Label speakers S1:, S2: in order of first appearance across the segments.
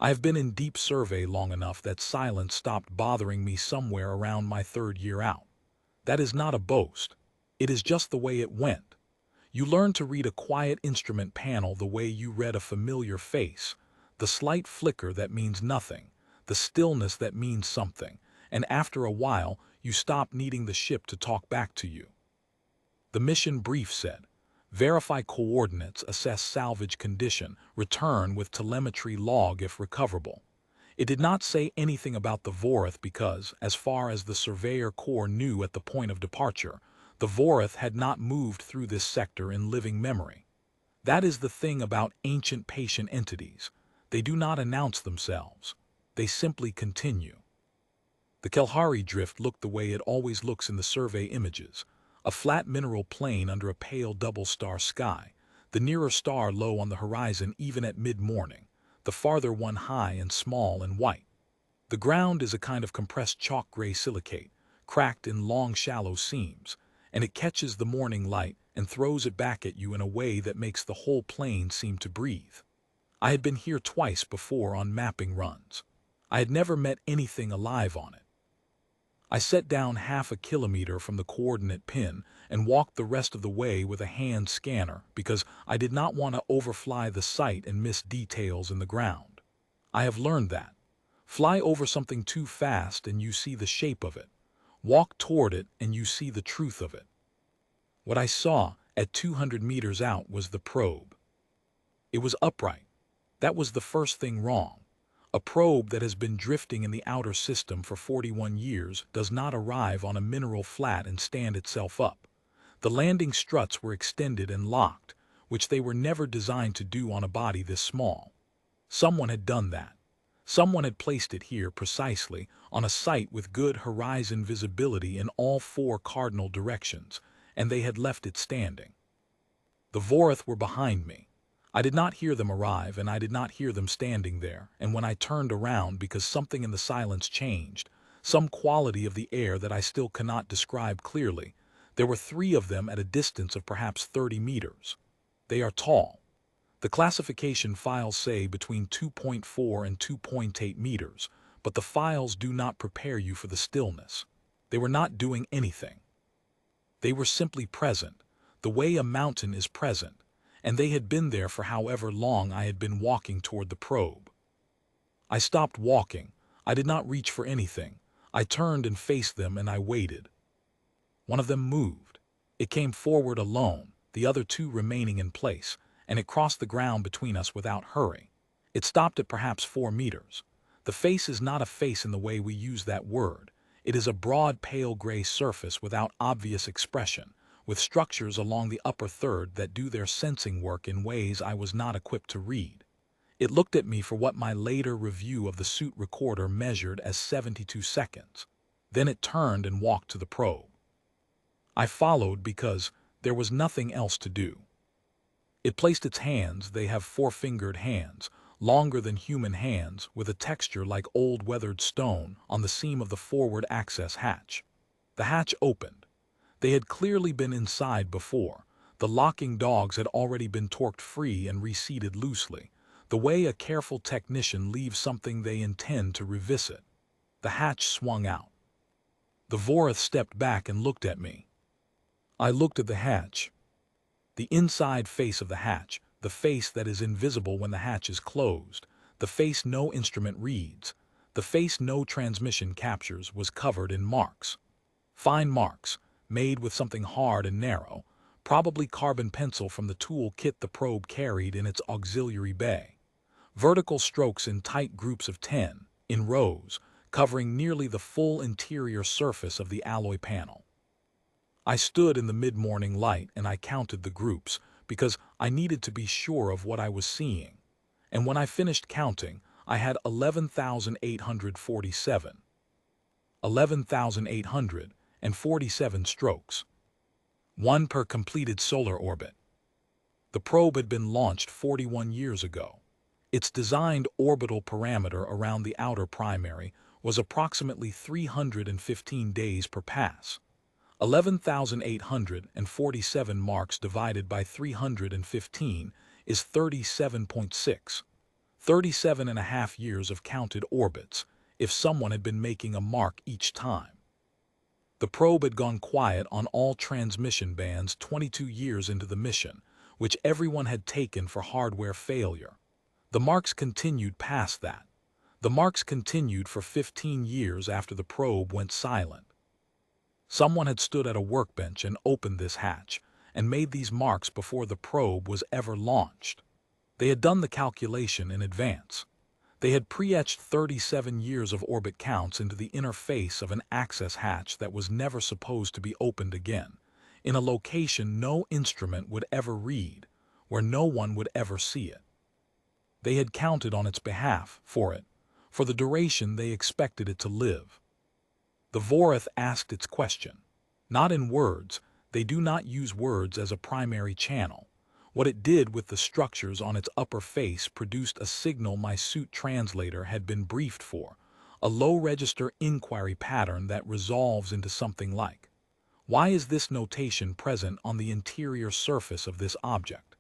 S1: I have been in deep survey long enough that silence stopped bothering me somewhere around my third year out. That is not a boast. It is just the way it went. You learn to read a quiet instrument panel the way you read a familiar face, the slight flicker that means nothing, the stillness that means something, and after a while, you stop needing the ship to talk back to you. The mission brief said, verify coordinates, assess salvage condition, return with telemetry log if recoverable. It did not say anything about the Vorith because, as far as the Surveyor Corps knew at the point of departure, the Vorith had not moved through this sector in living memory. That is the thing about ancient patient entities. They do not announce themselves. They simply continue. The Kalahari drift looked the way it always looks in the survey images, a flat mineral plain under a pale double-star sky, the nearer star low on the horizon even at mid-morning, the farther one high and small and white. The ground is a kind of compressed chalk gray silicate, cracked in long shallow seams, and it catches the morning light and throws it back at you in a way that makes the whole plain seem to breathe. I had been here twice before on mapping runs. I had never met anything alive on it. I set down half a kilometer from the coordinate pin and walked the rest of the way with a hand scanner because I did not want to overfly the site and miss details in the ground. I have learned that. Fly over something too fast and you see the shape of it. Walk toward it and you see the truth of it. What I saw at 200 meters out was the probe. It was upright. That was the first thing wrong. A probe that has been drifting in the outer system for 41 years does not arrive on a mineral flat and stand itself up. The landing struts were extended and locked, which they were never designed to do on a body this small. Someone had done that. Someone had placed it here precisely on a site with good horizon visibility in all four cardinal directions, and they had left it standing. The Vorith were behind me. I did not hear them arrive, and I did not hear them standing there, and when I turned around because something in the silence changed, some quality of the air that I still cannot describe clearly, there were three of them at a distance of perhaps 30 meters. They are tall. The classification files say between 2.4 and 2.8 meters, but the files do not prepare you for the stillness. They were not doing anything. They were simply present, the way a mountain is present, and they had been there for however long I had been walking toward the probe. I stopped walking. I did not reach for anything. I turned and faced them and I waited. One of them moved. It came forward alone, the other two remaining in place, and it crossed the ground between us without hurry. It stopped at perhaps 4 meters. The face is not a face in the way we use that word. It is a broad pale gray surface without obvious expression, with structures along the upper third that do their sensing work in ways I was not equipped to read. It looked at me for what my later review of the suit recorder measured as 72 seconds. Then it turned and walked to the probe. I followed because there was nothing else to do. It placed its hands, they have four-fingered hands, longer than human hands, with a texture like old weathered stone, on the seam of the forward access hatch. The hatch opened. They had clearly been inside before. The locking dogs had already been torqued free and reseated loosely, the way a careful technician leaves something they intend to revisit. The hatch swung out. The Vorith stepped back and looked at me. I looked at the hatch. The inside face of the hatch, the face that is invisible when the hatch is closed, the face no instrument reads, the face no transmission captures, was covered in marks. Fine marks, made with something hard and narrow, probably carbon pencil from the tool kit the probe carried in its auxiliary bay. Vertical strokes in tight groups of 10, in rows, covering nearly the full interior surface of the alloy panel. I stood in the mid-morning light and I counted the groups because I needed to be sure of what I was seeing. And when I finished counting, I had 11,847. 11,847 strokes. One per completed solar orbit. The probe had been launched 41 years ago. Its designed orbital parameter around the outer primary was approximately 315 days per pass. 11,847 marks divided by 315 is 37.6. 37 and a half years of counted orbits, if someone had been making a mark each time. The probe had gone quiet on all transmission bands 22 years into the mission, which everyone had taken for hardware failure. The marks continued past that. The marks continued for 15 years after the probe went silent. Someone had stood at a workbench and opened this hatch, and made these marks before the probe was ever launched. They had done the calculation in advance. They had pre-etched 37 years of orbit counts into the inner face of an access hatch that was never supposed to be opened again, in a location no instrument would ever read, where no one would ever see it. They had counted on its behalf, for the duration they expected it to live. The Vorith asked its question. Not in words, they do not use words as a primary channel. What it did with the structures on its upper face produced a signal my suit translator had been briefed for, a low-register inquiry pattern that resolves into something like, "Why is this notation present on the interior surface of this object?"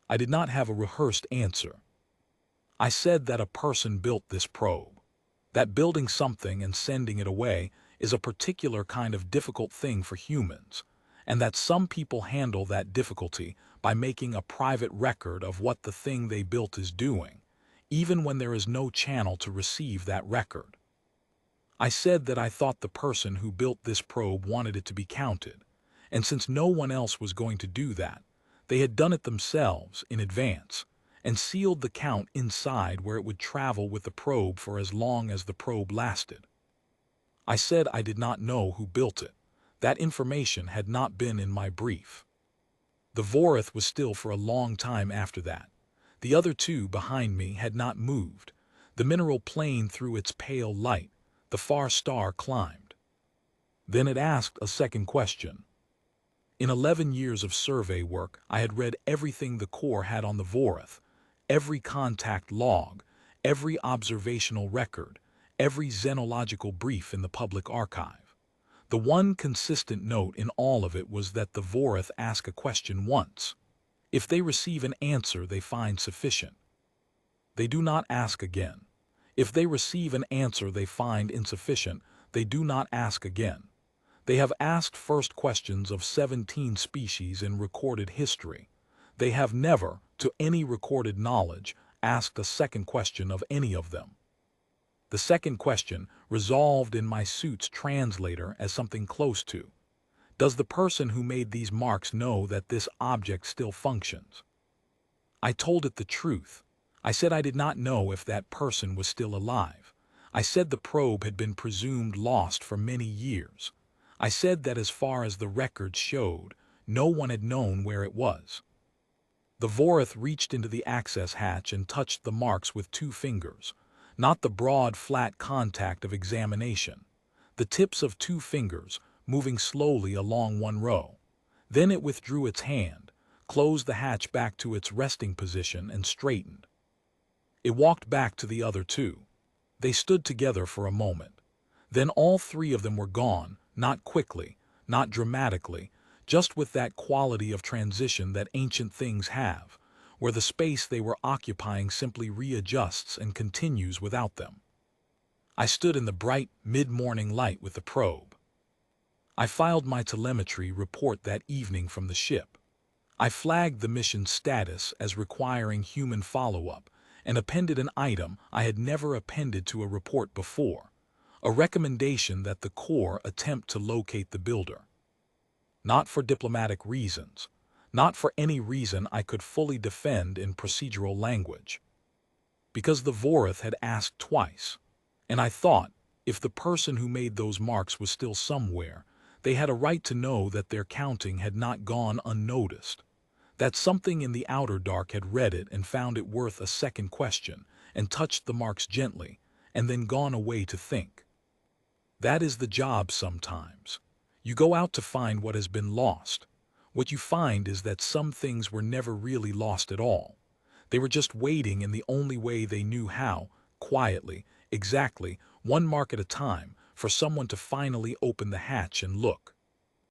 S1: I did not have a rehearsed answer. I said that a person built this probe. That building something and sending it away is a particular kind of difficult thing for humans, and that some people handle that difficulty by making a private record of what the thing they built is doing, even when there is no channel to receive that record. I said that I thought the person who built this probe wanted it to be counted, and since no one else was going to do that, they had done it themselves in advance, and sealed the count inside where it would travel with the probe for as long as the probe lasted. I said I did not know who built it. That information had not been in my brief. The Vorith was still for a long time after that. The other two behind me had not moved. The mineral plane threw its pale light. The far star climbed. Then it asked a second question. In 11 years of survey work, I had read everything the Corps had on the Vorith, every contact log, every observational record, every xenological brief in the public archive. The one consistent note in all of it was that the Vorith ask a question once. If they receive an answer they find sufficient, they do not ask again. If they receive an answer they find insufficient, they do not ask again. They have asked first questions of 17 species in recorded history. They have never, to any recorded knowledge, asked a second question of any of them. The second question resolved in my suit's translator as something close to, does the person who made these marks know that this object still functions? I told it the truth. I said I did not know if that person was still alive. I said the probe had been presumed lost for many years. I said that as far as the records showed, no one had known where it was. The Vorith reached into the access hatch and touched the marks with 2 fingers, not the broad, flat contact of examination. The tips of 2 fingers, moving slowly along one row. Then it withdrew its hand, closed the hatch back to its resting position and straightened. It walked back to the other 2. They stood together for a moment. Then all 3 of them were gone, not quickly, not dramatically, just with that quality of transition that ancient things have, where the space they were occupying simply readjusts and continues without them. I stood in the bright, mid-morning light with the probe. I filed my telemetry report that evening from the ship. I flagged the mission's status as requiring human follow-up and appended an item I had never appended to a report before, a recommendation that the Corps attempt to locate the builder. Not for diplomatic reasons, not for any reason I could fully defend in procedural language. Because the Vorith had asked twice, and I thought, if the person who made those marks was still somewhere, they had a right to know that their counting had not gone unnoticed, that something in the outer dark had read it and found it worth a second question, and touched the marks gently, and then gone away to think. That is the job sometimes. You go out to find what has been lost. What you find is that some things were never really lost at all. They were just waiting in the only way they knew how, quietly, exactly, one mark at a time, for someone to finally open the hatch and look.